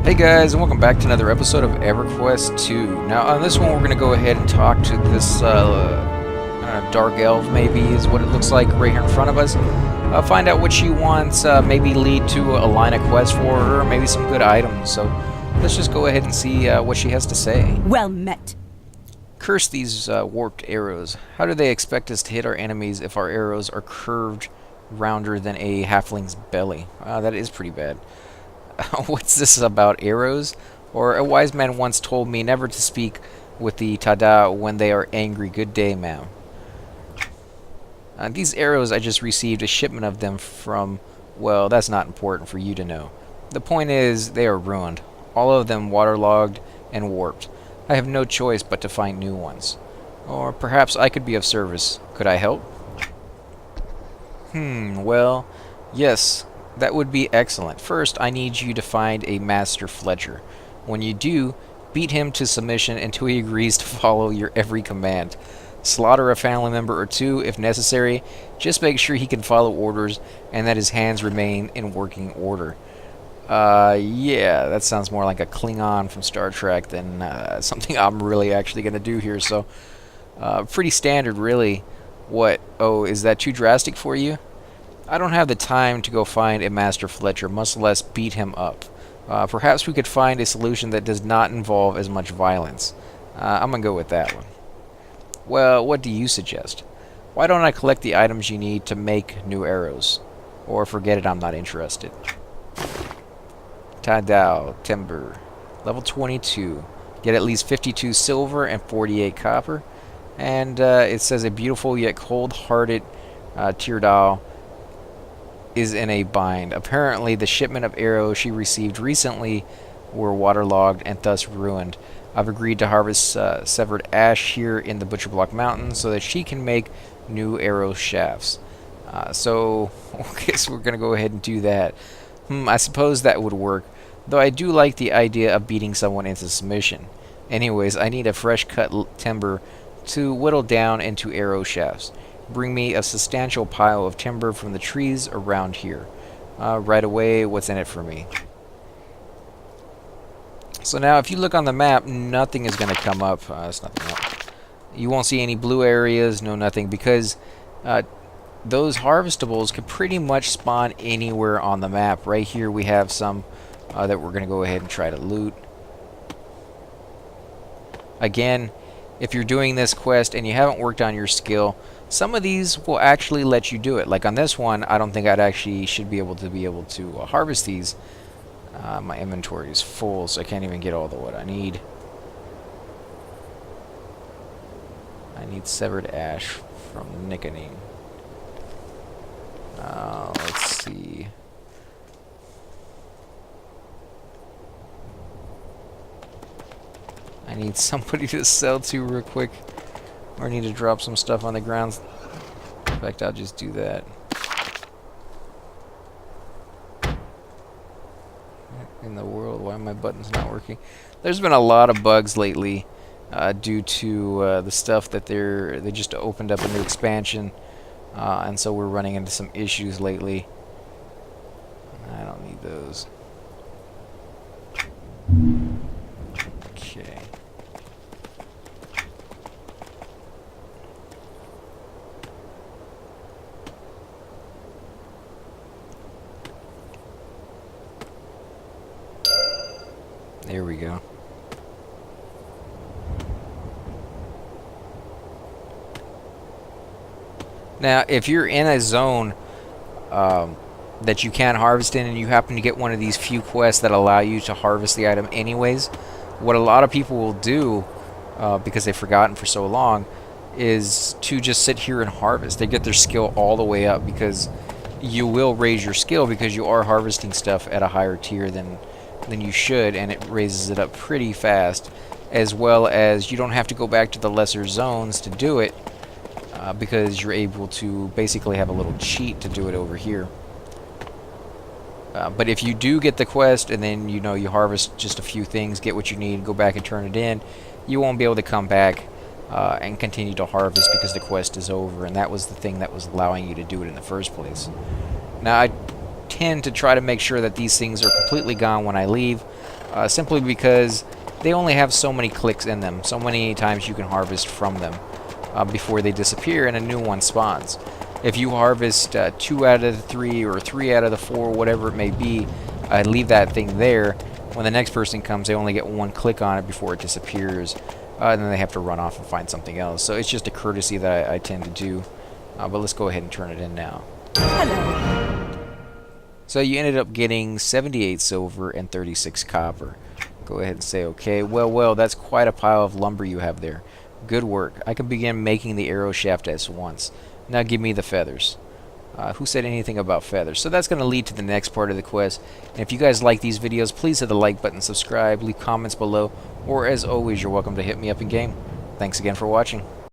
Hey guys, and welcome back to another episode of EverQuest 2. Now, on this one, we're going to go ahead and talk to this dark elf, maybe, is what it looks like right here in front of us. Find out what she wants, maybe lead to a line of quests for her, maybe some good items. So, let's just go ahead and see what she has to say. Well met. Curse these warped arrows. How do they expect us to hit our enemies if our arrows are curved, rounder than a halfling's belly? That is pretty bad. What's this about arrows? Or a wise man once told me never to speak with the Teir'Dal when they are angry. Good day, ma'am. These arrows, I just received a shipment of them from... Well, that's not important for you to know. The point is, they are ruined. All of them waterlogged and warped. I have no choice but to find new ones. Or perhaps I could be of service. Could I help? Well, yes. That would be excellent. First, I need you to find a master fletcher. When you do, beat him to submission until he agrees to follow your every command. Slaughter a family member or two if necessary. Just make sure he can follow orders and that his hands remain in working order. Yeah, that sounds more like a Klingon from Star Trek than something I'm really actually going to do here. So, pretty standard, really. What? Oh, is that too drastic for you? I don't have the time to go find a master fletcher, much less beat him up. Perhaps we could find a solution that does not involve as much violence. I'm gonna go with that one. Well, what do you suggest? Why don't I collect the items you need to make new arrows? Or forget it, I'm not interested. Teir'Dal, timber, level 22. Get at least 52 silver and 48 copper. And it says a beautiful yet cold-hearted Teir'Dal is in a bind. Apparently, the shipment of arrows she received recently were waterlogged and thus ruined. I've agreed to harvest severed ash here in the ButcherBlock mountains so that she can make new arrow shafts. So, I guess we're going to go ahead and do that. I suppose that would work, though I do like the idea of beating someone into submission. Anyways, I need a fresh cut timber to whittle down into arrow shafts. Bring me a substantial pile of timber from the trees around here. Right away, what's in it for me? So now, if you look on the map, nothing is going to come up. There's nothing up. You won't see any blue areas, no nothing, because those harvestables can pretty much spawn anywhere on the map. Right here, we have some that we're going to go ahead and try to loot. Again, if you're doing this quest and you haven't worked on your skill, some of these will actually let you do it. Like on this one, I don't think I'd actually should be able to harvest these. My inventory is full, so I can't even get all the wood I need. I need severed ash from Ninoin. Let's see. I need somebody to sell to real quick. Or I need to drop some stuff on the ground. In fact, I'll just do that. In the world, why are my buttons not working? There's been a lot of bugs lately due to the stuff that they just opened up a new expansion, and so we're running into some issues lately. I don't need those. Okay. There we go. Now, if you're in a zone that you can't harvest in and you happen to get one of these few quests that allow you to harvest the item anyways, what a lot of people will do, because they've forgotten for so long, is to just sit here and harvest. They get their skill all the way up because you will raise your skill because you are harvesting stuff at a higher tier than you should, and it raises it up pretty fast, as well as you don't have to go back to the lesser zones to do it, because you're able to basically have a little cheat to do it over here. But if you do get the quest and then you harvest just a few things, get what you need, go back and turn it in, you won't be able to come back and continue to harvest because the quest is over, and that was the thing that was allowing you to do it in the first place. Now, I tend to try to make sure that these things are completely gone when I leave. simply because they only have so many clicks in them, so many times you can harvest from them before they disappear and a new one spawns. If you harvest 2 out of the 3 or 3 out of the 4, whatever it may be, leave that thing there. When the next person comes, they only get 1 click on it before it disappears, and then they have to run off and find something else. So it's just a courtesy that I tend to do. But let's go ahead and turn it in now. Hello. So you ended up getting 78 silver and 36 copper. Go ahead and say okay. Well, that's quite a pile of lumber you have there. Good work. I can begin making the arrow shaft at once. Now give me the feathers. Who said anything about feathers? So that's going to lead to the next part of the quest. And if you guys like these videos, please hit the like button, subscribe, leave comments below, or as always, you're welcome to hit me up in game. Thanks again for watching.